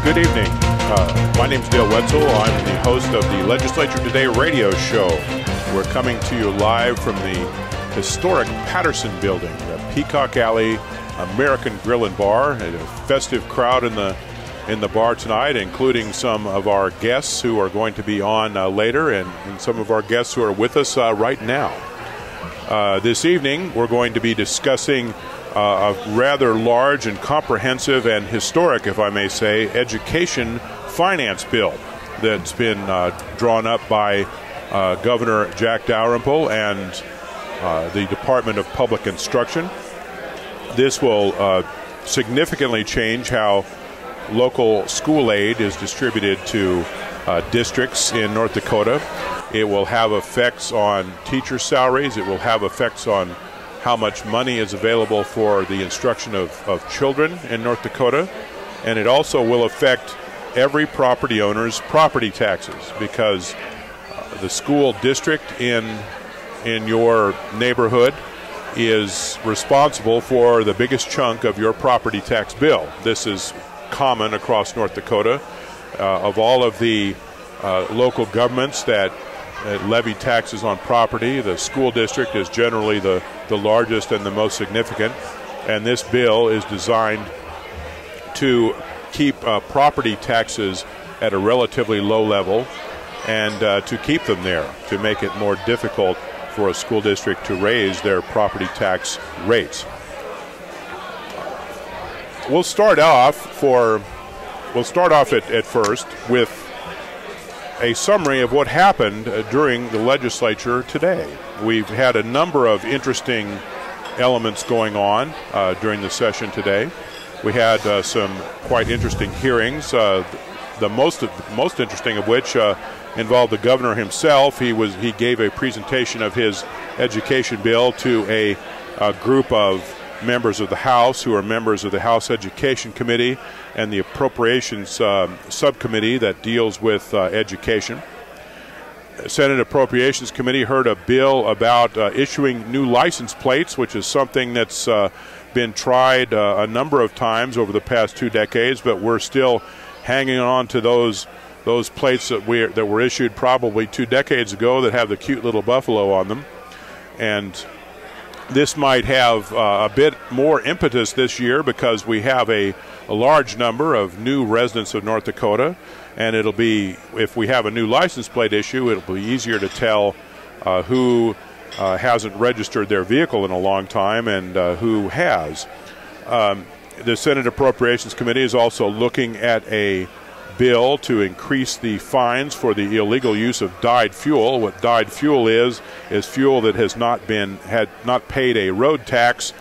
Good evening. My name is Dale Wetzel. I'm the host of the Legislature Today radio show. We're coming to you live from the historic Patterson building, the Peacock Alley American Grill and Bar. A festive crowd in the bar tonight, including some of our guests who are going to be on later, and some of our guests who are with us right now. This evening, we're going to be discussing a rather large and comprehensive and historic, if I may say, education finance bill that's been drawn up by Governor Jack Dalrymple and the Department of Public Instruction. This will significantly change how local school aid is distributed to districts in North Dakota. It will have effects on teacher salaries. It will have effects on how much money is available for the instruction of children in North Dakota. And it also will affect every property owner's property taxes, because the school district in your neighborhood is responsible for the biggest chunk of your property tax bill. This is common across North Dakota. Of all of the local governments that levy taxes on property, the school district is generally the largest and the most significant, and this bill is designed to keep property taxes at a relatively low level and to keep them there, to make it more difficult for a school district to raise their property tax rates. We'll start off at first with a summary of what happened during the legislature today. We've had a number of interesting elements going on during the session today. We had some quite interesting hearings, the most interesting of which involved the governor himself. He gave a presentation of his education bill to a group of members of the House who are members of the House Education Committee and the Appropriations subcommittee that deals with education. Senate Appropriations Committee heard a bill about issuing new license plates, which is something that's been tried a number of times over the past 2 decades, but we're still hanging on to those plates that were issued probably 2 decades ago that have the cute little buffalo on them. And this might have a bit more impetus this year because we have a large number of new residents of North Dakota, and it'll be, if we have a new license plate issue, it'll be easier to tell who hasn't registered their vehicle in a long time and who has. The Senate Appropriations Committee is also looking at a bill to increase the fines for the illegal use of dyed fuel. What dyed fuel is fuel that has not paid a road tax,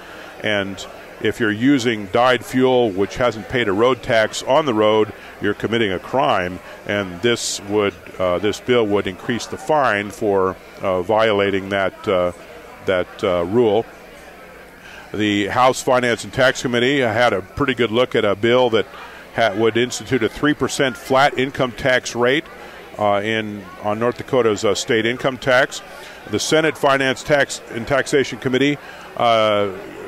and if you're using dyed fuel which hasn't paid a road tax on the road, you're committing a crime, and this bill would increase the fine for violating that rule. The House Finance and Tax Committee had a pretty good look at a bill that would institute a 3% flat income tax rate on North Dakota's state income tax. The Senate Finance and Taxation Committee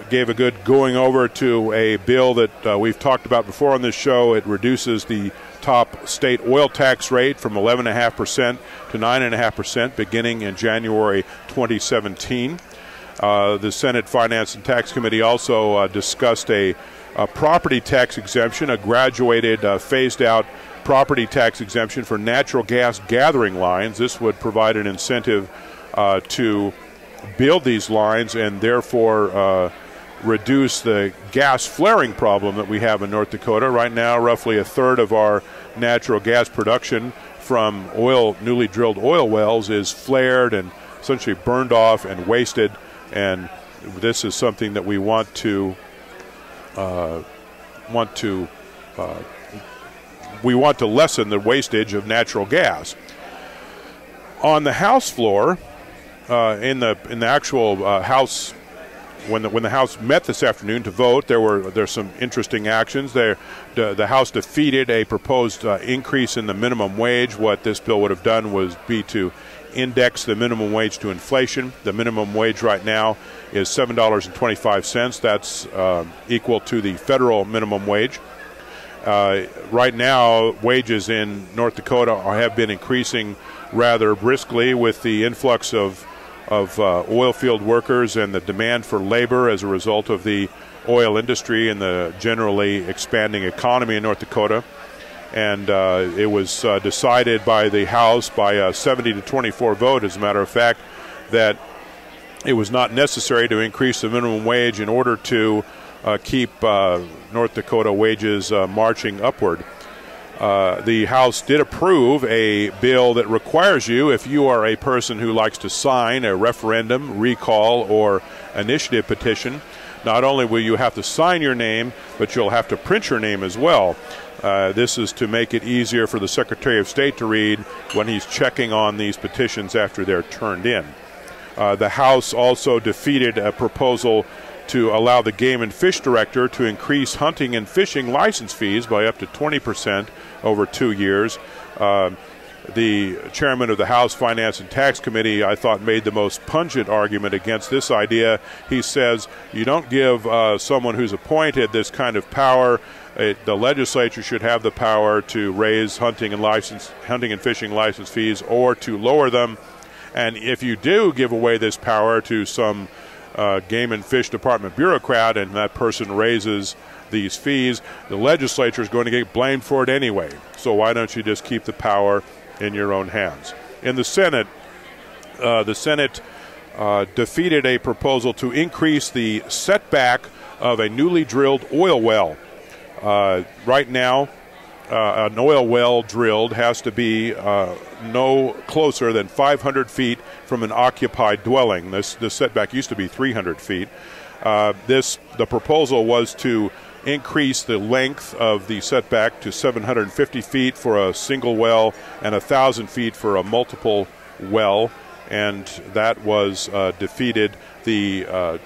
gave a good going over to a bill that we've talked about before on this show. It reduces the top state oil tax rate from 11.5% to 9.5% beginning in January 2017. The Senate Finance and Tax Committee also discussed a property tax exemption, a graduated, phased-out property tax exemption for natural gas gathering lines. This would provide an incentive to build these lines and therefore reduce the gas flaring problem that we have in North Dakota. Right now, roughly a third of our natural gas production from newly drilled oil wells is flared and essentially burned off and wasted, and this is something that we want to lessen the wastage of natural gas. On the House floor, in the actual House, when the House met this afternoon to vote, there's some interesting actions. The House defeated a proposed increase in the minimum wage. What this bill would have done was to index the minimum wage to inflation. The minimum wage right now is $7.25. That's equal to the federal minimum wage. Right now, wages in North Dakota have been increasing rather briskly with the influx of oil field workers and the demand for labor as a result of the oil industry and the generally expanding economy in North Dakota. And it was decided by the House by a 70-24 vote, as a matter of fact, that it was not necessary to increase the minimum wage in order to keep North Dakota wages marching upward. The House did approve a bill that requires you, if you are a person who likes to sign a referendum, recall, or initiative petition, not only will you have to sign your name, but you'll have to print your name as well. This is to make it easier for the Secretary of State to read when he's checking on these petitions after they're turned in. The House also defeated a proposal to allow the Game and Fish Director to increase hunting and fishing license fees by up to 20% over 2 years. The chairman of the House Finance and Tax Committee, I thought, made the most pungent argument against this idea. He says you don't give someone who's appointed this kind of power. The legislature should have the power to raise hunting and fishing license fees or to lower them. And if you do give away this power to some Game and Fish Department bureaucrat and that person raises these fees, the legislature is going to get blamed for it anyway. So why don't you just keep the power in your own hands? In the Senate, defeated a proposal to increase the setback of a newly drilled oil well. Right now, an oil well drilled has to be no closer than 500 feet from an occupied dwelling. This setback used to be 300 feet. The proposal was to increase the length of the setback to 750 feet for a single well and 1,000 feet for a multiple well, and that was defeated. The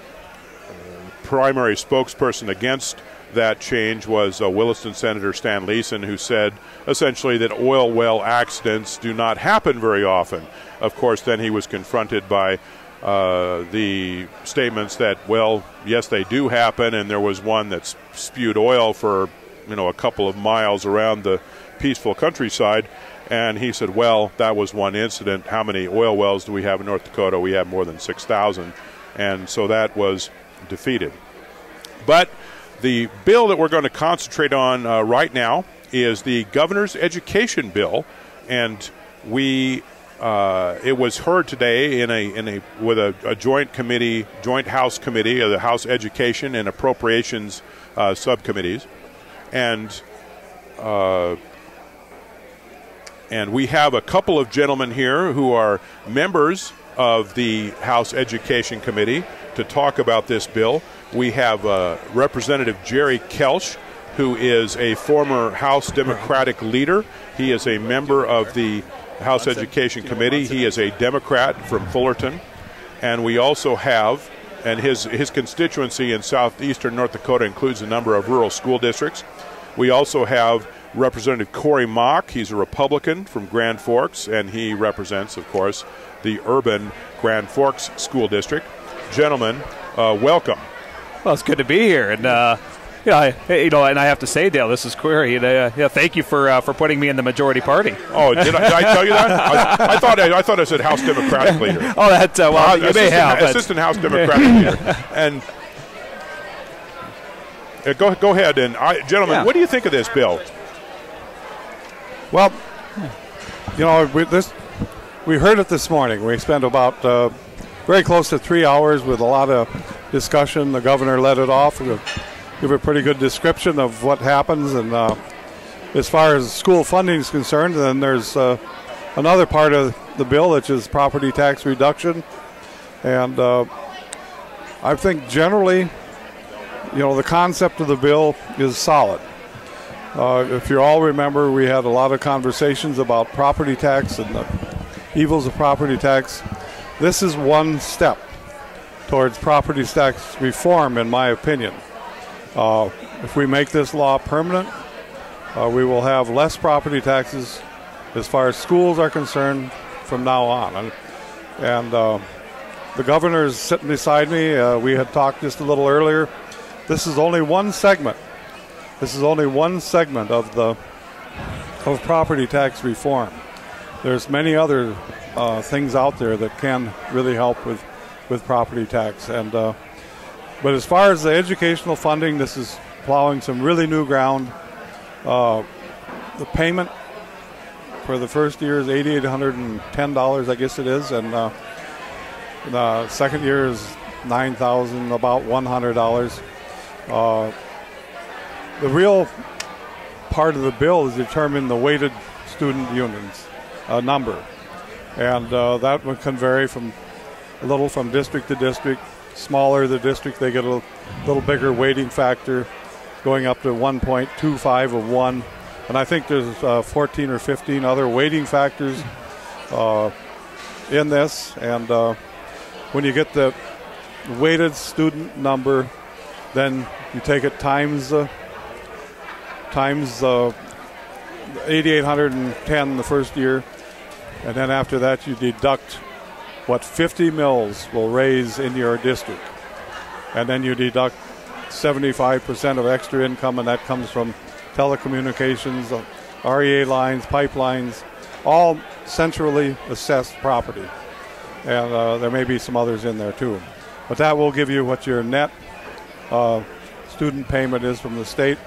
primary spokesperson against that change was Williston Senator Stan Leeson, who said essentially that oil well accidents do not happen very often. Of course, then he was confronted by the statements that, well, yes, they do happen, and there was one that spewed oil for, a couple of miles around the peaceful countryside. And he said, well, that was one incident. How many oil wells do we have in North Dakota? We have more than 6,000. And so that was defeated. But the bill that we're going to concentrate on right now is the governor's education bill, and it was heard today with a joint House committee of the House Education and Appropriations subcommittees, and we have a couple of gentlemen here who are members of the House Education Committee to talk about this bill. We have Representative Jerry Kelsh, who is a former House Democratic leader. He is a member of the House Education Committee. He is a Democrat from Fullerton. And we also have, and his constituency in southeastern North Dakota includes a number of rural school districts. We also have Representative Corey Mock. He's a Republican from Grand Forks, and he represents, of course, the urban Grand Forks School District. Gentlemen, welcome. Well, it's good to be here, and and I have to say, Dale, this is query. Thank you for putting me in the majority party. Oh, did I tell you that? I thought I said House Democratic leader. Oh, that's well, you may have assistant House Democratic leader. And go ahead, and gentlemen, what do you think of this bill? Well, we heard it this morning. We spent about very close to 3 hours with a lot of discussion. The governor led it off. We'll give a pretty good description of what happens. And as far as school funding is concerned, then there's another part of the bill, which is property tax reduction. And I think generally, the concept of the bill is solid. If you all remember, we had a lot of conversations about property tax and the evils of property tax. This is one step towards property tax reform, in my opinion. If we make this law permanent, we will have less property taxes as far as schools are concerned from now on. And the governor is sitting beside me. We had talked just a little earlier. This is only one segment this is only one segment of property tax reform. There's many other things out there that can really help with property tax. And but as far as the educational funding, this is plowing some really new ground. The payment for the first year is $8,810, I guess it is, and the second year is $9,000, about $100. The real part of the bill is determine the weighted student unions number, and that one can vary a little from district to district. Smaller the district, they get a little bigger weighting factor, going up to 1.25 of 1. And I think there's 14 or 15 other weighting factors in this. And when you get the weighted student number, then you take it times 8,810 the first year, and then after that you deduct what 50 mills will raise in your district, and then you deduct 75% of extra income, and that comes from telecommunications, REA lines, pipelines, all centrally assessed property. And there may be some others in there too. But that will give you what your net student payment is from the state.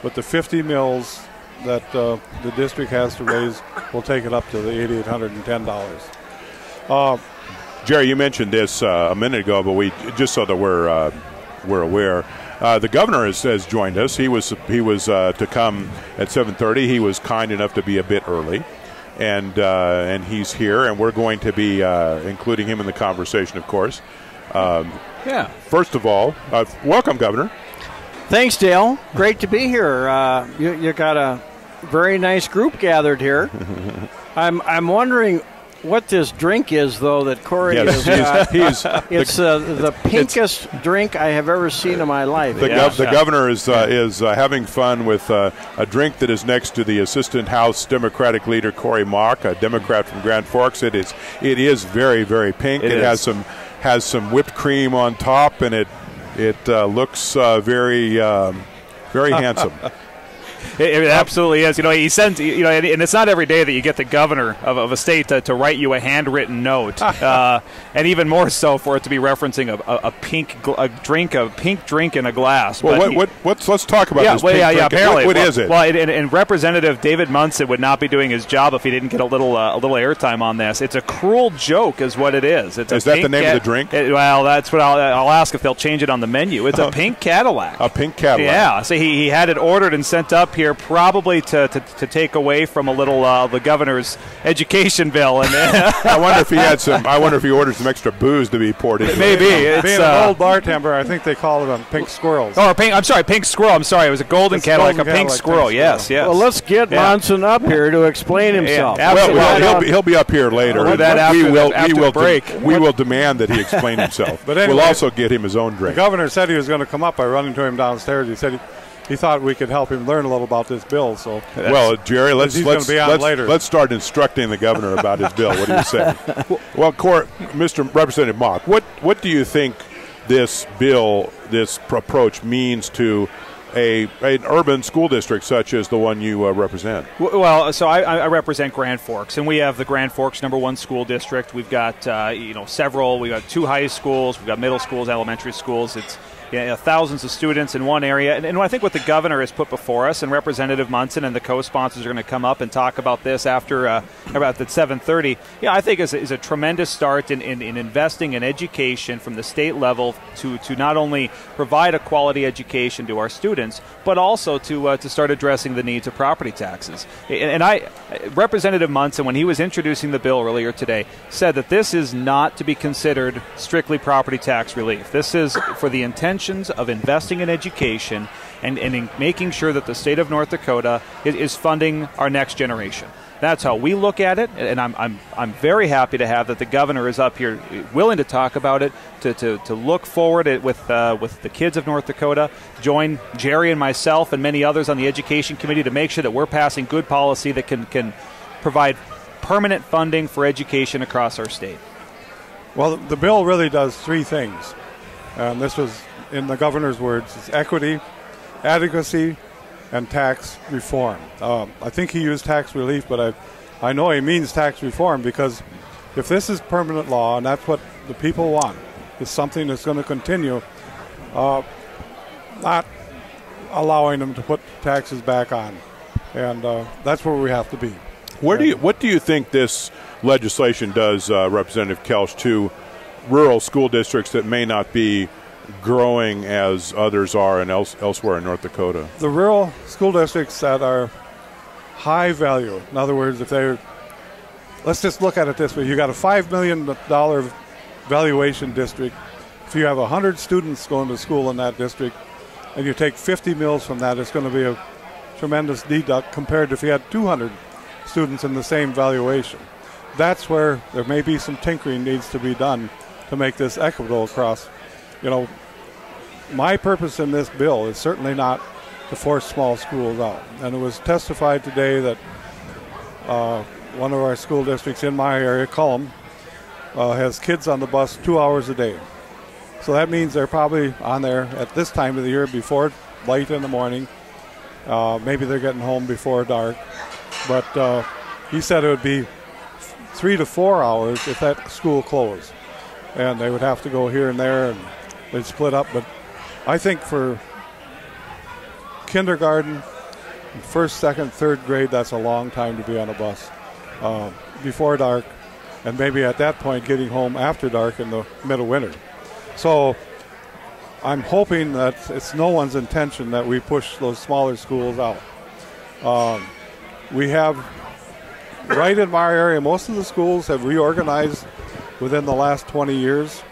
But the 50 mills that the district has to raise will take it up to the $8,810. Jerry, you mentioned this a minute ago, but we just so that we're aware. The governor has joined us. He was to come at 7:30. He was kind enough to be a bit early, and he's here, and we're going to be including him in the conversation, of course. First of all, welcome, Governor. Thanks, Dale. Great to be here. You got a very nice group gathered here. I'm wondering what this drink is, though, that Corey has got. It's the pinkest drink I have ever seen in my life. The governor is having fun with a drink that is next to the Assistant House Democratic leader, Corey Mock, a Democrat from Grand Forks. It is very, very pink. It has some whipped cream on top, and it looks very handsome. It absolutely is. He sends, and it's not every day that you get the governor of a state to write you a handwritten note, and even more so for it to be referencing a pink drink in a glass. Well, let's talk about this pink drink. Apparently, what is it? Well, and Representative David Monson would not be doing his job if he didn't get a little airtime on this. It's a cruel joke, is what it is. Is that the name of the drink? Well, that's what I'll ask if they'll change it on the menu. It's a pink Cadillac. A pink Cadillac. Yeah. So he had it ordered and sent up here, probably to take away from a little the governor's education bill. And I wonder if he ordered some extra booze to be poured in. Maybe being an old bartender, I think they call it on pink squirrels. Oh, pink squirrel. I'm sorry, it was a golden Cadillac, a pink squirrel. Yes. Well, let's get Monson up here to explain himself. Well, he'll be up here later. We will demand that he explain himself. But anyway, we'll also get him his own drink. The governor said he was going to come up. I run into him downstairs. He said he thought we could help him learn a little about this bill. So, well, Jerry, let's start instructing the governor about his bill. What do you say? Well, Mr. Representative Mock, what do you think this bill, this approach means to an urban school district such as the one you represent? Well, so I represent Grand Forks, and we have the Grand Forks #1 school district. We've got several. We've got 2 high schools. We've got middle schools, elementary schools. It's thousands of students in one area. And I think what the governor has put before us, and Representative Monson and the co-sponsors are going to come up and talk about this after about at 7:30, I think is a tremendous start in investing in education from the state level to not only provide a quality education to our students, but also to start addressing the needs of property taxes. And Representative Monson, when he was introducing the bill earlier today, said that this is not to be considered strictly property tax relief. This is for the intention of investing in education and in making sure that the state of North Dakota is funding our next generation. That's how we look at it, and I'm very happy to have that the governor is up here willing to talk about it, to look forward with the kids of North Dakota, join Jerry and myself and many others on the Education Committee to make sure that we're passing good policy that can provide permanent funding for education across our state. Well, the bill really does 3 things. This was, in the governor's words, it's equity, adequacy, and tax reform. I think he used tax relief, but I know he means tax reform, because if this is permanent law and that's what the people want, is something that's going to continue, not allowing them to put taxes back on. And that's where we have to be. What do you think this legislation does, Representative Kelsh, to rural school districts that may not be growing as others are and elsewhere in North Dakota? The rural school districts that are high value, in other words, let's just look at it this way. You got a $5 million valuation district. If you have 100 students going to school in that district and you take 50 mills from that, it's going to be a tremendous deduct compared to if you had 200 students in the same valuation. That's where there may be some tinkering needs to be done to make this equitable across. You know, my purpose in this bill is certainly not to force small schools out. And it was testified today that one of our school districts in my area, Cullum, has kids on the bus 2 hours a day. So that means they're probably on there at this time of the year before light in the morning. Maybe they're getting home before dark. But he said it would be 3 to 4 hours if that school closed. And they would have to go here and there, and they'd split up. But I think for kindergarten, first, second, third grade, that's a long time to be on a bus before dark, and maybe at that point getting home after dark in the middle of winter. So I'm hoping that it's no one's intention that we push those smaller schools out. We have, right in my area, most of the schools have reorganized within the last 20 years,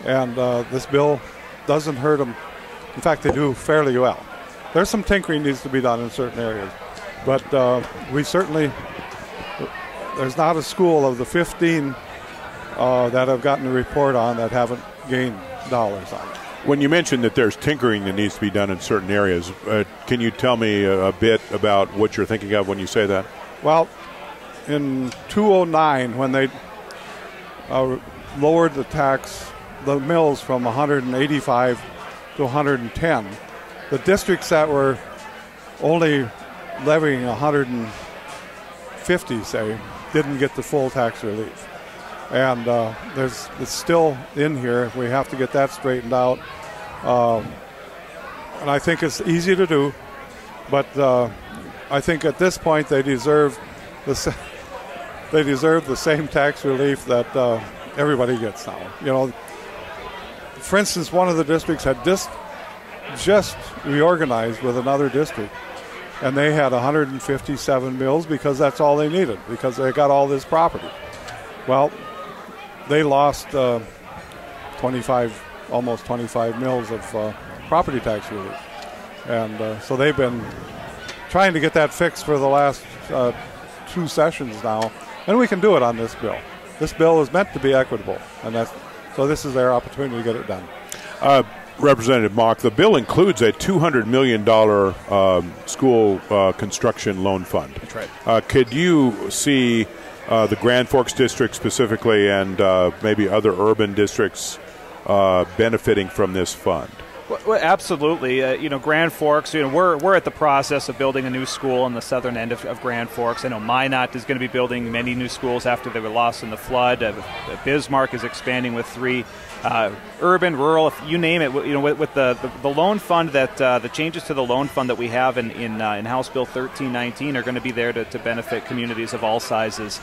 and this bill doesn't hurt them. In fact, they do fairly well. There's some tinkering needs to be done in certain areas, but we certainly, there's not a school of the 15 that have gotten a report on that haven't gained dollars on it. When you mentioned that there's tinkering that needs to be done in certain areas, can you tell me a bit about what you're thinking of when you say that? Well, in 2009, when they lowered the mills from 185 to 110, the districts that were only levying 150, say, didn't get the full tax relief. And it's still in here. We have to get that straightened out. And I think it's easy to do, but I think at this point they deserve the same tax relief that everybody gets now. You know, for instance, one of the districts had just reorganized with another district, and they had 157 mills because that's all they needed, because they got all this property. Well, they lost almost 25 mills of property tax relief. And so they've been trying to get that fixed for the last 2 sessions now, and we can do it on this bill. This bill is meant to be equitable, and so this is their opportunity to get it done. Representative Mock, the bill includes a $200 million school construction loan fund. That's right. Could you see the Grand Forks district specifically and maybe other urban districts benefiting from this fund? Well, absolutely. Grand Forks, we're at the process of building a new school on the southern end of Grand Forks. I know Minot is going to be building many new schools after they were lost in the flood. Bismarck is expanding with 3. Urban, rural, you name it. With the loan fund the changes to the loan fund that we have in House Bill 1319 are going to be there to benefit communities of all sizes.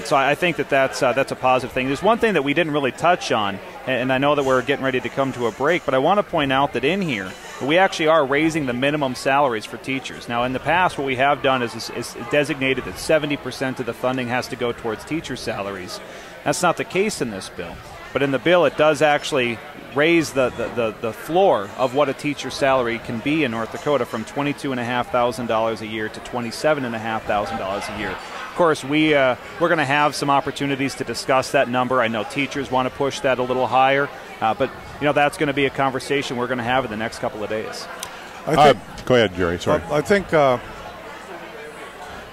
So I think that's a positive thing. There's one thing that we didn't really touch on, and I know that we're getting ready to come to a break, but I want to point out that in here we actually are raising the minimum salaries for teachers. Now, in the past, what we have done is designated that 70% of the funding has to go towards teacher salaries. That's not the case in this bill. But in the bill, it does actually raise the floor of what a teacher's salary can be in North Dakota from $22,500 a year to $27,500 a year. Of course, we're going to have some opportunities to discuss that number. I know teachers want to push that a little higher, but that's going to be a conversation we're going to have in the next couple of days. Go ahead, Jerry. Sorry. I think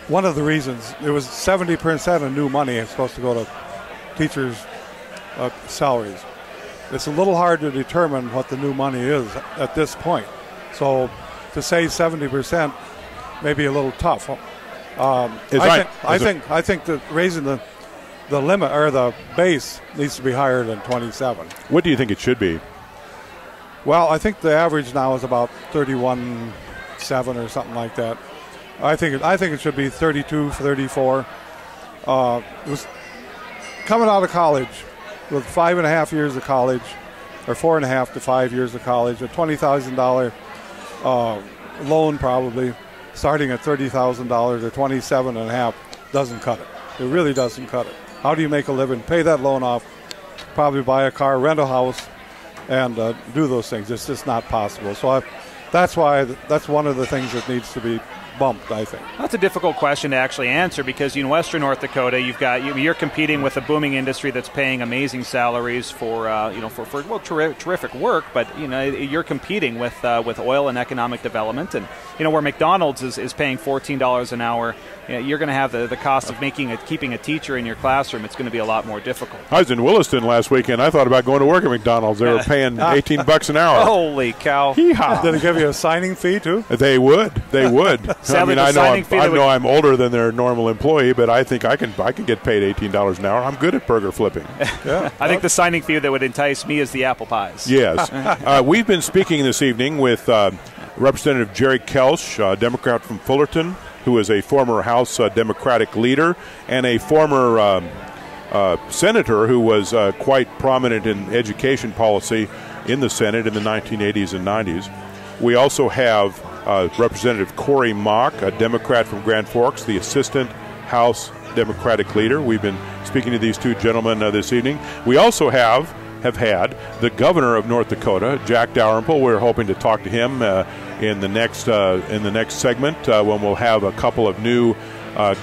one of the reasons it was 70% of new money is supposed to go to teachers' salaries. It's a little hard to determine what the new money is at this point. So to say 70% may be a little tough. I think that raising the limit or the base needs to be higher than 27. What do you think it should be? Well, I think the average now is about 31.7 or something like that. I think it should be 32, 34. Coming out of college with 5.5 years of college, or 4.5 to 5 years of college, a $20,000 loan probably, starting at $30,000 or 27.5 doesn't cut it. It really doesn't cut it. How do you make a living? Pay that loan off, probably buy a car, rent a house, and do those things. It's just not possible. So that's one of the things that needs to be bumped, I think. That's a difficult question to actually answer because in Western North Dakota, you're competing with a booming industry that's paying amazing salaries for terrific work, but you're competing with oil and economic development, and where McDonald's is paying $14 an hour, you're going to have the cost of keeping a teacher in your classroom. It's going to be a lot more difficult. I was in Williston last weekend. I thought about going to work at McDonald's. They were paying $18 an hour. Holy cow! Yeehaw. Did they give you a signing fee too? They would. Sadly, I know I'm older than their normal employee, but I think I can get paid $18 an hour. I'm good at burger flipping. Yeah. I think the signing fee that would entice me is the apple pies. Yes. We've been speaking this evening with Representative Jerry Kelsh, Democrat from Fullerton, who is a former House Democratic leader and a former senator who was quite prominent in education policy in the Senate in the 1980s and 90s. We also have Representative Corey Mock, a Democrat from Grand Forks, the Assistant House Democratic Leader. We've been speaking to these two gentlemen this evening. We also have had the Governor of North Dakota, Jack Dalrymple. We're hoping to talk to him in the next segment when we'll have a couple of new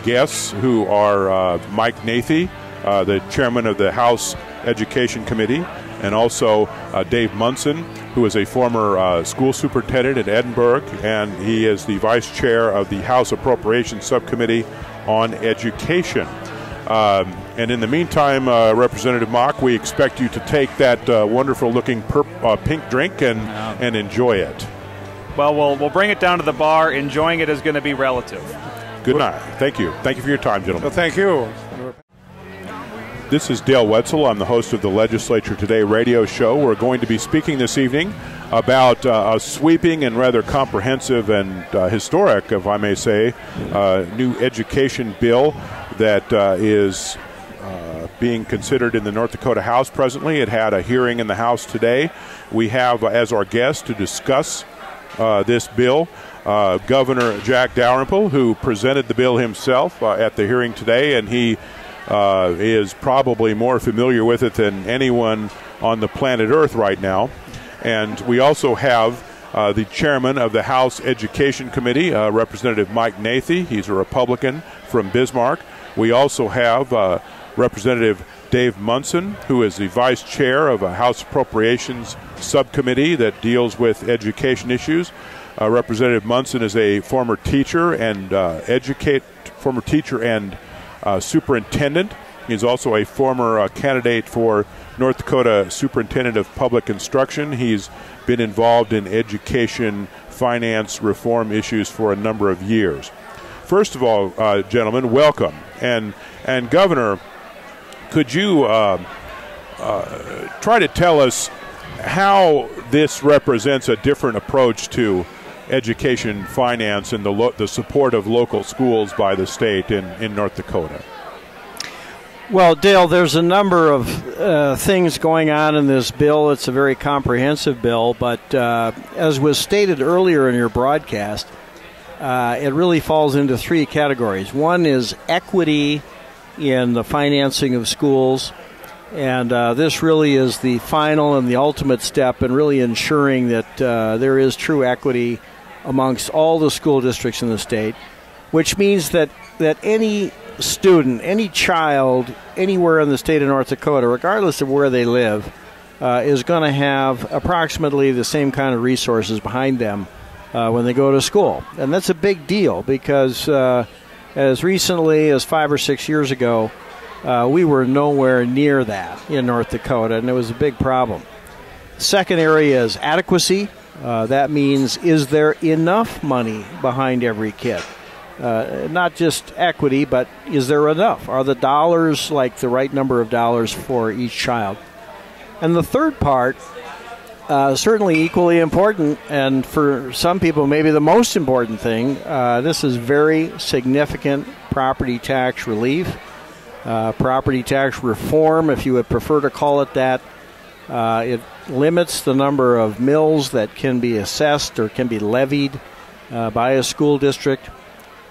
guests who are Mike Nathe, the chairman of the House Education Committee, and also Dave Monson, who is a former school superintendent in Edinburg, and he is the vice chair of the House Appropriations subcommittee on education. And in the meantime, Representative Mock, we expect you to take that wonderful-looking pink drink and enjoy it. Well, we'll bring it down to the bar. Enjoying it is going to be relative. Good night. Thank you. Thank you for your time, gentlemen. Well, thank you. This is Dale Wetzel. I'm the host of the Legislature Today radio show. We're going to be speaking this evening about a sweeping and rather comprehensive and historic, if I may say, new education bill that is being considered in the North Dakota House presently. It had a hearing in the House today. We have as our guest to discuss this bill Governor Jack Dalrymple, who presented the bill himself at the hearing today, and he is probably more familiar with it than anyone on the planet Earth right now. And we also have the chairman of the House Education Committee, Representative Mike Nathe. He's a Republican from Bismarck. We also have Representative Dave Monson, who is the vice chair of a House Appropriations subcommittee that deals with education issues. Representative Monson is a former teacher and superintendent. He's also a former candidate for North Dakota Superintendent of Public Instruction. He's been involved in education finance reform issues for a number of years. First of all, gentlemen, welcome. And Governor, could you try to tell us how this represents a different approach to education finance and the support of local schools by the state in North Dakota? Well, Dale, there's a number of things going on in this bill. It's a very comprehensive bill, but as was stated earlier in your broadcast, it really falls into three categories. One is equity in the financing of schools, and this really is the final and the ultimate step in really ensuring that there is true equity amongst all the school districts in the state, which means that any student, any child, anywhere in the state of North Dakota, regardless of where they live, is going to have approximately the same kind of resources behind them when they go to school. And that's a big deal because as recently as 5 or 6 years ago, we were nowhere near that in North Dakota, and it was a big problem. The second area is adequacy. That means, is there enough money behind every kid? Not just equity, but is there enough? Are the dollars like the right number of dollars for each child? And the third part, certainly equally important, and for some people maybe the most important thing, this is very significant property tax relief, property tax reform, if you would prefer to call it that. It limits the number of mills that can be assessed or can be levied by a school district,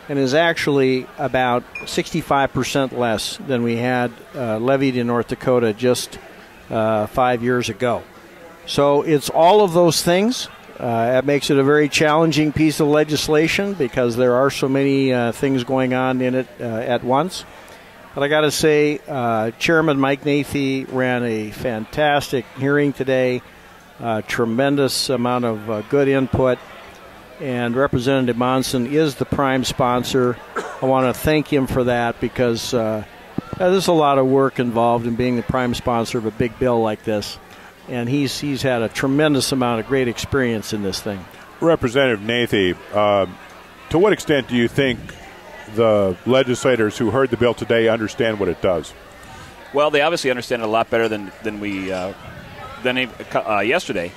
and is actually about 65% less than we had levied in North Dakota just 5 years ago. So it's all of those things. It makes it a very challenging piece of legislation because there are so many things going on in it at once. But I got to say, Chairman Mike Nathe ran a fantastic hearing today, tremendous amount of good input, and Representative Monson is the prime sponsor. I want to thank him for that because there's a lot of work involved in being the prime sponsor of a big bill like this, and he's had a tremendous amount of great experience in this thing. Representative Nathe, to what extent do you think the legislators who heard the bill today understand what it does? Well, they obviously understand it a lot better than yesterday.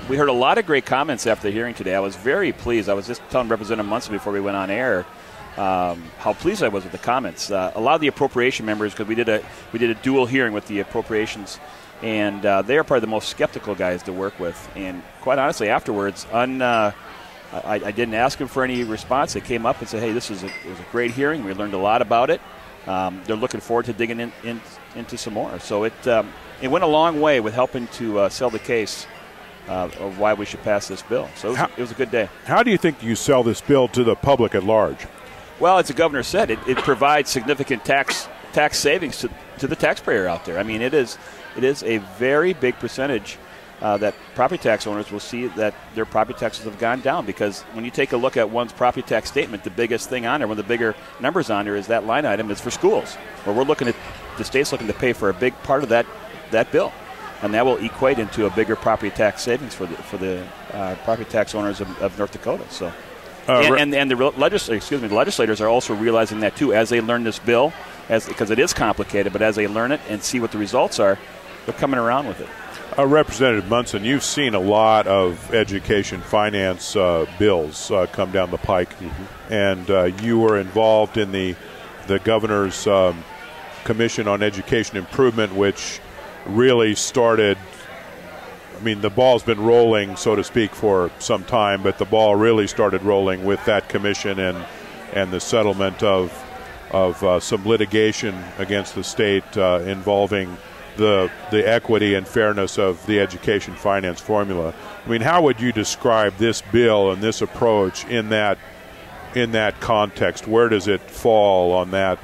We heard a lot of great comments after the hearing today. I was very pleased. I was just telling Representative Monson before we went on air how pleased I was with the comments. A lot of the appropriation members, because we did a dual hearing with the appropriations, and they are probably the most skeptical guys to work with. And quite honestly, afterwards, I didn't ask them for any response. They came up and said, hey, it was a great hearing. We learned a lot about it. They're looking forward to digging into some more. So it went a long way with helping to sell the case of why we should pass this bill. So it was a good day. How do you think you sell this bill to the public at large? Well, as the governor said, it provides significant tax savings to the taxpayer out there. I mean, it is a very big percentage that property tax owners will see that their property taxes have gone down, because when you take a look at one's property tax statement, the biggest thing on there, one of the bigger numbers on there, is that line item is for schools, where we're looking at the state's looking to pay for a big part of that bill, and that will equate into a bigger property tax savings for the property tax owners of North Dakota. So, the legislators are also realizing that too as they learn this bill, because it is complicated, but as they learn it and see what the results are, they're coming around with it. Representative Monson, you've seen a lot of education finance bills come down the pike, and you were involved in the governor's Commission on Education Improvement, which really started. I mean, the ball's been rolling, so to speak, for some time, but the ball really started rolling with that commission and the settlement of some litigation against the state involving the equity and fairness of the education finance formula. I mean, how would you describe this bill and this approach in that context? Where does it fall on that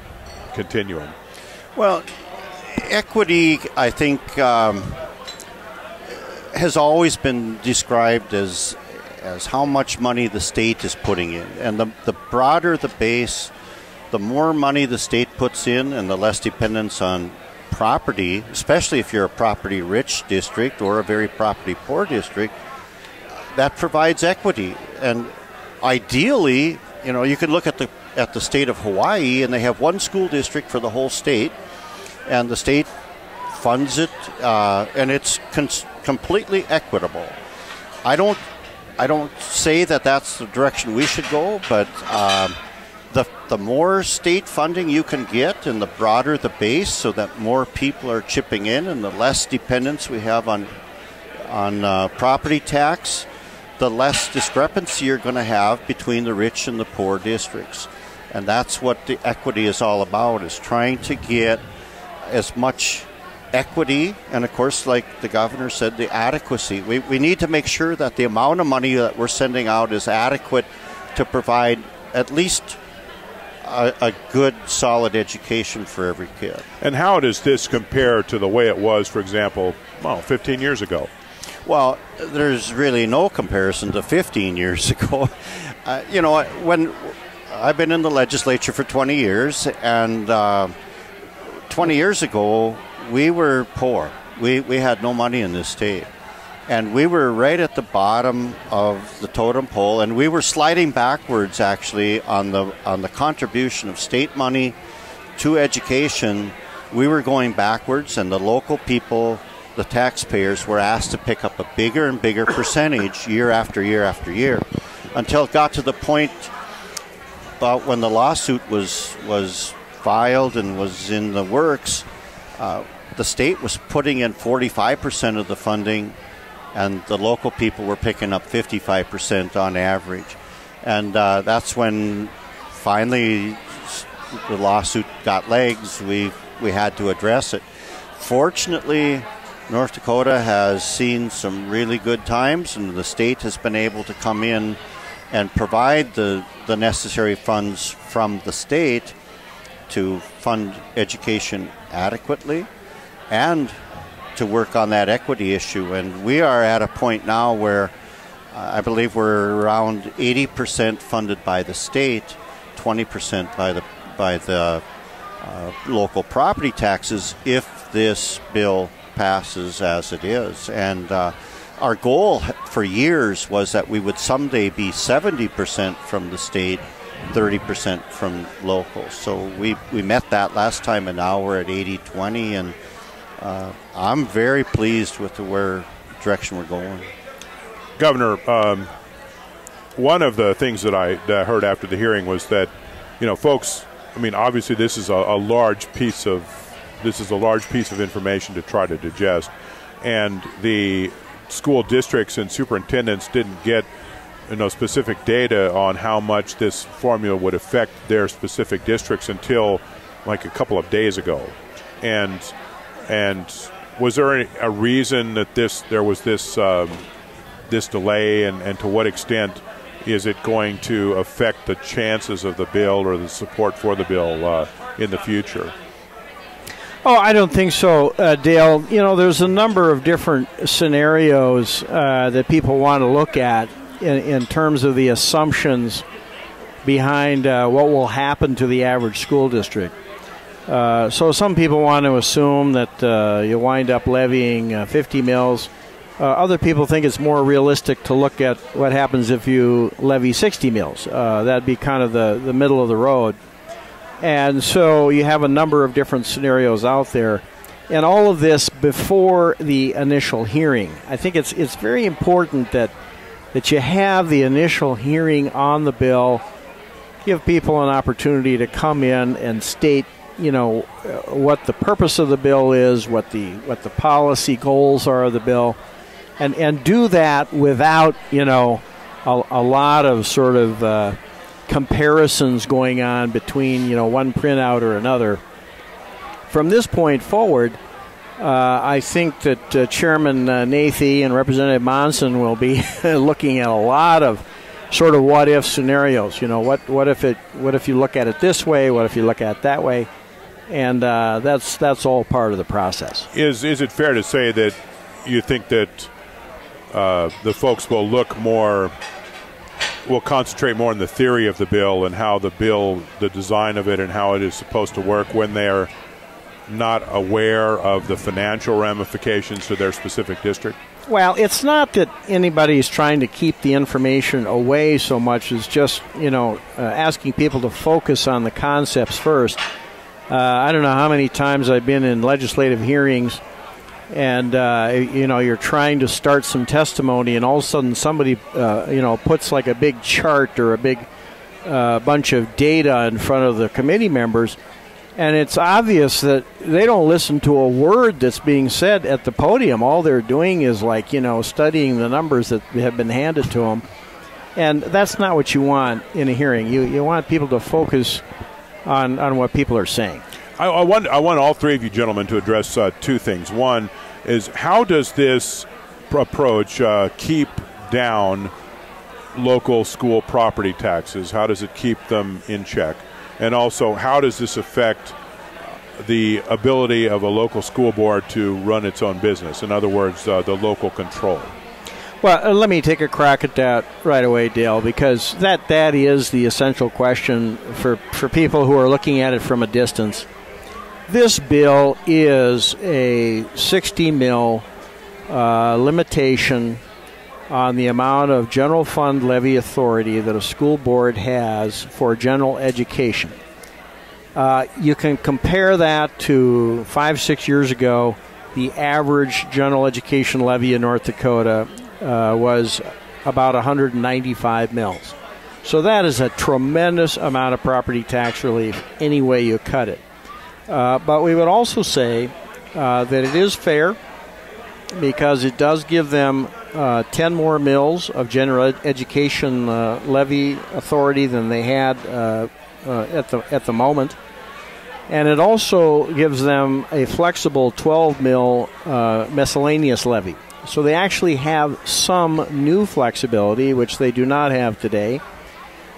continuum? Well, equity, I think, has always been described as how much money the state is putting in. And the broader the base, the more money the state puts in and the less dependence on property, especially if you're a property-rich district or a very property-poor district, that provides equity. And ideally, you can look at the state of Hawaii, and they have one school district for the whole state, and the state funds it, and it's completely equitable. I don't say that that's the direction we should go, but the more state funding you can get and the broader the base so that more people are chipping in and the less dependence we have on property tax, the less discrepancy you're going to have between the rich and the poor districts. And that's what the equity is all about, is trying to get as much equity and, of course, like the governor said, the adequacy. We need to make sure that the amount of money that we're sending out is adequate to provide at least a good, solid education for every kid. And how does this compare to the way it was, for example, 15 years ago? Well, there's really no comparison to 15 years ago. When I've been in the legislature for 20 years, and 20 years ago, we were poor. We had no money in this state. And we were right at the bottom of the totem pole, and we were sliding backwards actually on the contribution of state money to education. We were going backwards, and the local people, the taxpayers, were asked to pick up a bigger and bigger percentage year after year after year, until it got to the point about when the lawsuit was filed and was in the works. The state was putting in 45% of the funding, and the local people were picking up 55% on average. And that's when finally the lawsuit got legs. We had to address it. Fortunately, North Dakota has seen some really good times, and the state has been able to come in and provide the necessary funds from the state to fund education adequately and to work on that equity issue. And we are at a point now where I believe we're around 80% funded by the state, 20% by the local property taxes if this bill passes as it is. And our goal for years was that we would someday be 70% from the state, 30% from local. So we met that last time, and now we're at 80-20, and I'm very pleased with the direction we're going. Governor, one of the things that I heard after the hearing was that, folks, I mean, obviously this is a large piece of information to try to digest, and the school districts and superintendents didn't get specific data on how much this formula would affect their specific districts until like a couple of days ago. And was there a reason that there was this delay, and to what extent is it going to affect the chances of the bill or the support for the bill in the future? Oh, I don't think so, Dale. There's a number of different scenarios that people want to look at in terms of the assumptions behind what will happen to the average school district. So some people want to assume that you wind up levying 50 mills. Other people think it's more realistic to look at what happens if you levy 60 mills. That'd be kind of the middle of the road. And so you have a number of different scenarios out there. And all of this before the initial hearing. I think it's very important that you have the initial hearing on the bill, give people an opportunity to come in and state what the purpose of the bill is, what the policy goals are of the bill, and do that without a lot of sort of comparisons going on between one printout or another. From this point forward, I think that Chairman Nathe and Representative Monson will be looking at a lot of sort of what-if scenarios. What if you look at it this way? What if you look at it that way? And that's all part of the process. Is it fair to say that you think that the folks will concentrate more on the theory of the bill and how the design of it and how it is supposed to work when they're not aware of the financial ramifications to their specific district? Well, it's not that anybody's trying to keep the information away so much as just, asking people to focus on the concepts first. I don't know how many times I've been in legislative hearings and, you're trying to start some testimony and all of a sudden somebody, puts like a big chart or a big bunch of data in front of the committee members. And it's obvious that they don't listen to a word that's being said at the podium. All they're doing is studying the numbers that have been handed to them. And that's not what you want in a hearing. You want people to focus on what people are saying. I want all three of you gentlemen to address two things. One is, how does this approach keep down local school property taxes? How does it keep them in check? And also, how does this affect the ability of a local school board to run its own business? In other words, the local control. Well, let me take a crack at that right away, Dale, because that is the essential question for people who are looking at it from a distance. This bill is a 60 mil limitation on the amount of general fund levy authority that a school board has for general education. You can compare that to 5-6 years ago. The average general education levy in North Dakota was about 195 mils. So that is a tremendous amount of property tax relief any way you cut it. But we would also say that it is fair because it does give them 10 more mills of general education levy authority than they had at the moment. And it also gives them a flexible 12 mil miscellaneous levy. So they actually have some new flexibility, which they do not have today.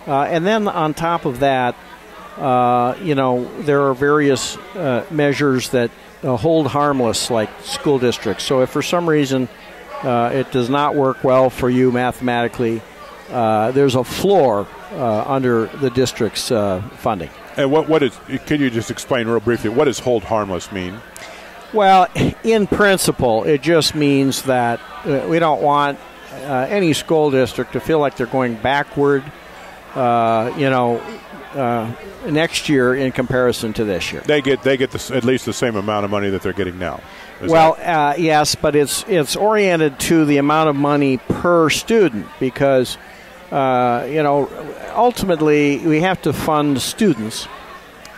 And then on top of that, there are various measures that hold harmless, like school districts. So if for some reason it does not work well for you mathematically, there's a floor under the district's funding. And can you just explain real briefly, what does hold harmless mean? Well, in principle, it just means that we don't want any school district to feel like they're going backward, next year in comparison to this year. They get at least the same amount of money that they're getting now. Yes, but it's oriented to the amount of money per student because ultimately we have to fund students,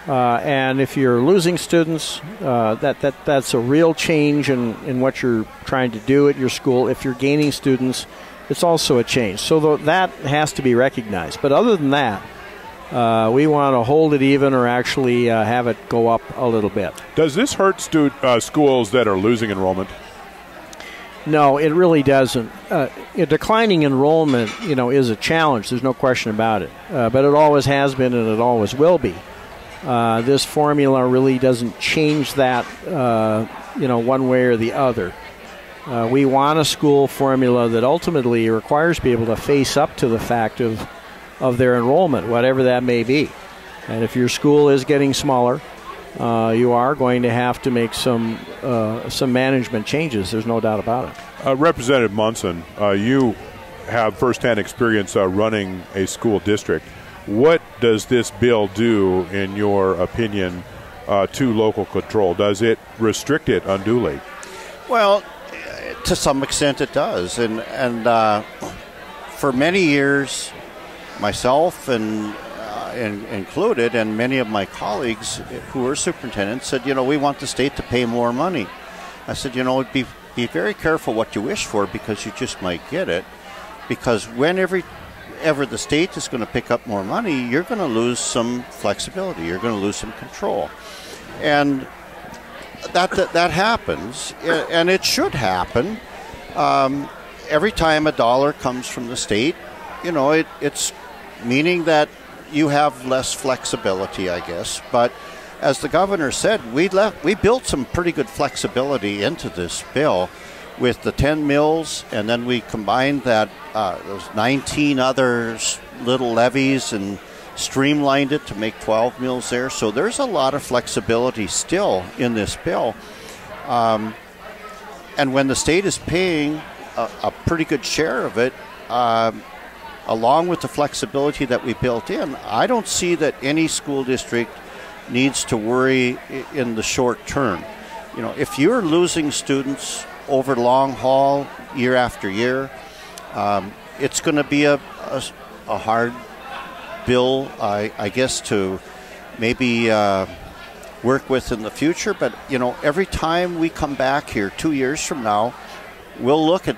and if you're losing students, that's a real change in what you're trying to do at your school. If you're gaining students, it's also a change. So that has to be recognized. But other than that, we want to hold it even or actually have it go up a little bit. Does this hurt schools that are losing enrollment? No, it really doesn't. Declining enrollment, is a challenge. There's no question about it. But it always has been and it always will be. This formula really doesn't change that, one way or the other. We want a school formula that ultimately requires people to face up to the fact of their enrollment, whatever that may be. And if your school is getting smaller, you are going to have to make some management changes. There's no doubt about it. Representative Monson, you have firsthand experience running a school district. What does this bill do, in your opinion, to local control? Does it restrict it unduly? Well, to some extent it does. And for many years, myself and included, and many of my colleagues who are superintendents said, we want the state to pay more money. I said, be very careful what you wish for because you just might get it. Because whenever the state is going to pick up more money, you're going to lose some flexibility. You're going to lose some control. And that happens, and it should happen. Every time a dollar comes from the state, it's meaning that you have less flexibility, I guess. But as the governor said, we built some pretty good flexibility into this bill with the 10 mills, and then we combined that those 19 other little levies and streamlined it to make 12 mills there. So there's a lot of flexibility still in this bill. And when the state is paying a pretty good share of it, along with the flexibility that we built in, I don't see that any school district needs to worry in the short term. If you're losing students over long haul year after year, it's going to be a hard bill, I guess, to maybe work with in the future. But, every time we come back here 2 years from now, we'll look at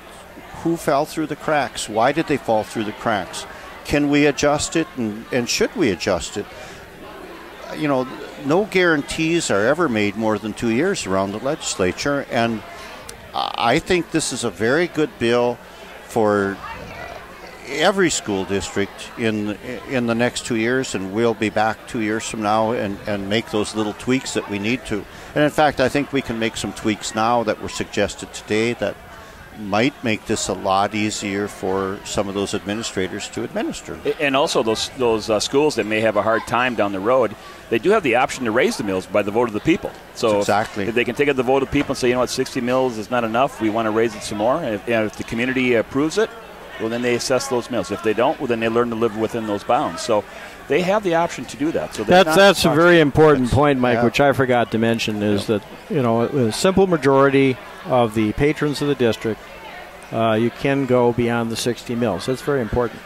who fell through the cracks. Why did they fall through the cracks? Can we adjust it, and should we adjust it? No guarantees are ever made more than 2 years around the legislature, and I think this is a very good bill for every school district in the next 2 years, and we'll be back 2 years from now and make those little tweaks that we need to. And in fact, I think we can make some tweaks now that were suggested today that might make this a lot easier for some of those administrators to administer. And also those schools that may have a hard time down the road, they do have the option to raise the mills by the vote of the people. So exactly. If they can take it the vote of the people and say, you know what, 60 mills is not enough, we want to raise it some more. And if the community approves it, well, then they assess those mills. If they don't, well, then they learn to live within those bounds. So they have the option to do that. So that's a very important point, Mike, which I forgot to mention, is that, you know, with a simple majority of the patrons of the district, you can go beyond the 60 mills. That's very important.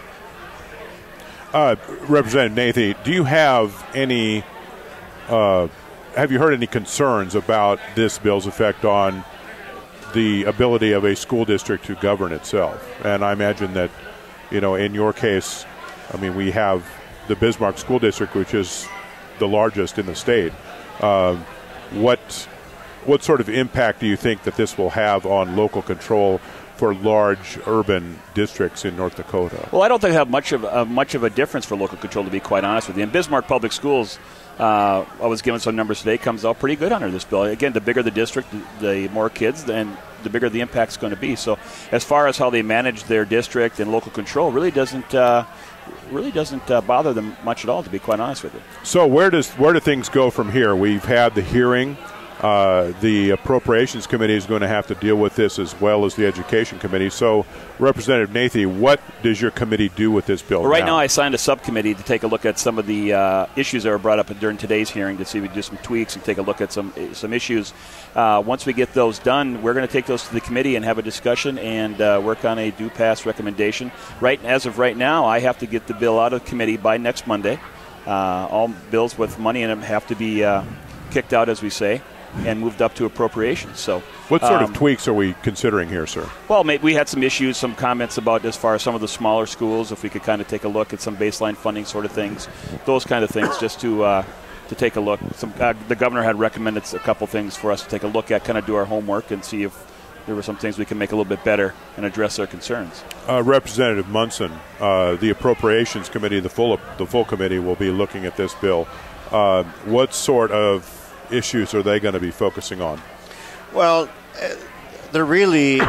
Representative Nathe, do you have any, have you heard any concerns about this bill's effect on the ability of a school district to govern itself? And I imagine that, you know, in your case, I mean, we have the Bismarck School District, which is the largest in the state. What sort of impact do you think that this will have on local control for large urban districts in North Dakota? Well, I don't think it'll have much of a difference for local control, to be quite honest with you. In Bismarck Public Schools, I was given some numbers today, comes out pretty good under this bill. Again, the bigger the district, the more kids, and the bigger the impact's going to be. So as far as how they manage their district and local control, really doesn't bother them much at all, to be quite honest with you. So where do things go from here? We've had the hearing. The Appropriations Committee is going to have to deal with this, as well as the Education Committee. So, Representative Nathe, what does your committee do with this bill? Well, right now I signed a subcommittee to take a look at some of the issues that were brought up during today's hearing, to see if we can do some tweaks and take a look at some issues. Once we get those done, we're going to take those to the committee and have a discussion and work on a do-pass recommendation. As of right now, I have to get the bill out of committee by next Monday. All bills with money in them have to be kicked out, as we say, and moved up to appropriations. So, what sort of tweaks are we considering here, sir? Well, we had some issues, some comments about, as far as some of the smaller schools, if we could kind of take a look at some baseline funding sort of things, those kind of things, just to take a look. The governor had recommended a couple things for us to take a look at, kind of do our homework and see if there were some things we can make a little bit better and address their concerns. Representative Monson, the Appropriations Committee, the full committee, will be looking at this bill. What sort of issues are they going to be focusing on? Well, there really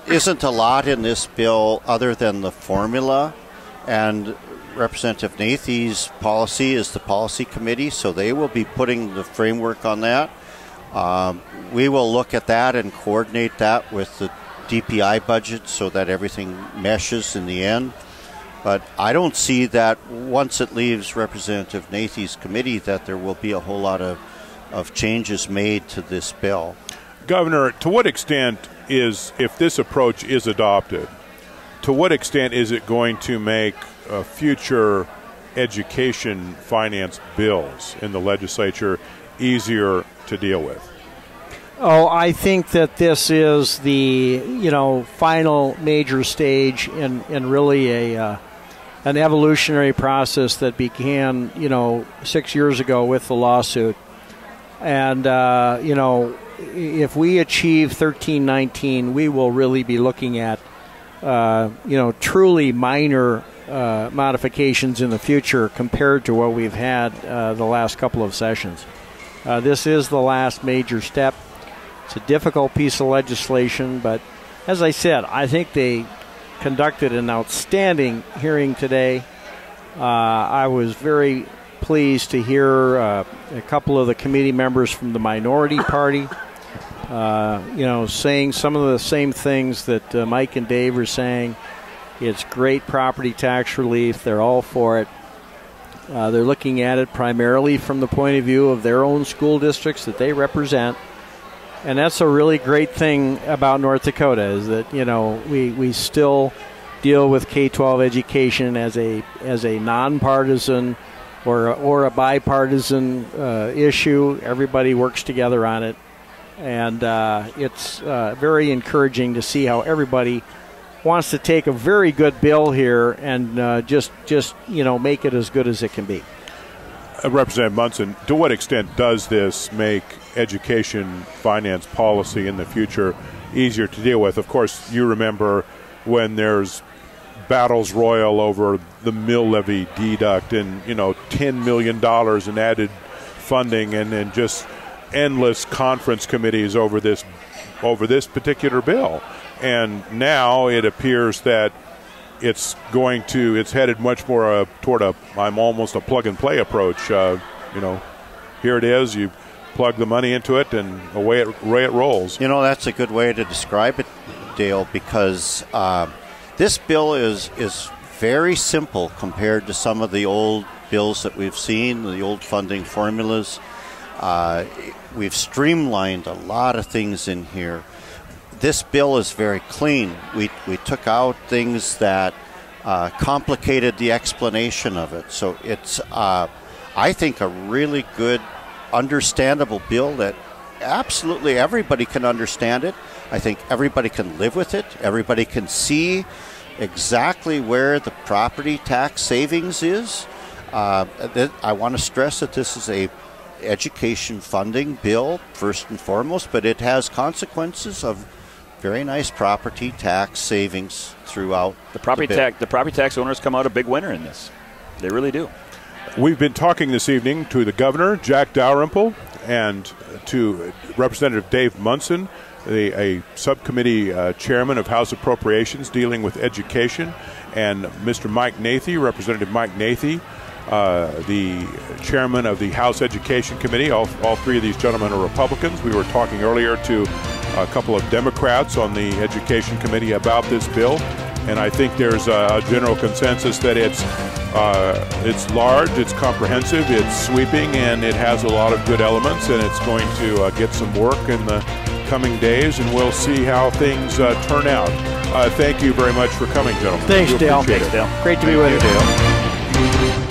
isn't a lot in this bill other than the formula, and Representative Nathe's policy is the policy committee, so they will be putting the framework on that. We will look at that and coordinate that with the DPI budget so that everything meshes in the end. But I don't see that once it leaves Representative Nathe's committee that there will be a whole lot of changes made to this bill. Governor, to what extent if this approach is adopted, to what extent is it going to make future education finance bills in the legislature easier to deal with? Oh, I think that this is the final major stage in really an evolutionary process that began 6 years ago with the lawsuit. And if we achieve 1319, we will really be looking at truly minor modifications in the future compared to what we've had the last couple of sessions. This is the last major step. It's a difficult piece of legislation, but as I said, I think they conducted an outstanding hearing today. I was very pleased to hear a couple of the committee members from the minority party, saying some of the same things that Mike and Dave are saying. It's great property tax relief. They're all for it. They're looking at it primarily from the point of view of their own school districts that they represent. And that's a really great thing about North Dakota, is that we still deal with K-12 education as a nonpartisan or a bipartisan issue. Everybody works together on it, and it's very encouraging to see how everybody wants to take a very good bill here and just make it as good as it can be. Representative Monson, to what extent does this make education finance policy in the future easier to deal with? Of course, you remember when there's battles royal over the mill levy deduct and $10 million in added funding and just endless conference committees over this particular bill. and now it appears that it's headed much more toward almost a plug-and-play approach. Here it is, you plug the money into it, and away it rolls. That's a good way to describe it, Dale, because this bill is very simple compared to some of the old bills that we've seen, the old funding formulas. We've streamlined a lot of things in here. This bill is very clean. We took out things that complicated the explanation of it. So it's, I think, a really good, understandable bill that absolutely everybody can understand it. I think everybody can live with it. Everybody can see exactly where the property tax savings is. I want to stress that this is a education funding bill first and foremost, but it has consequences of very nice property tax savings throughout the property tax. The property tax owners come out a big winner in this. They really do. We've been talking this evening to the governor, Jack Dalrymple, and to Representative Dave Monson, a subcommittee chairman of House Appropriations dealing with education, and Mr. Mike Nathe, Representative Mike Nathe, the chairman of the House Education Committee. All three of these gentlemen are Republicans. We were talking earlier to a couple of Democrats on the Education Committee about this bill, and I think there's a general consensus that it's large, it's comprehensive, it's sweeping, and it has a lot of good elements, and it's going to get some work in the coming days, and we'll see how things turn out. Thank you very much for coming, gentlemen. Thanks, Dale. Thanks, Dale. Great to be with you, Dale.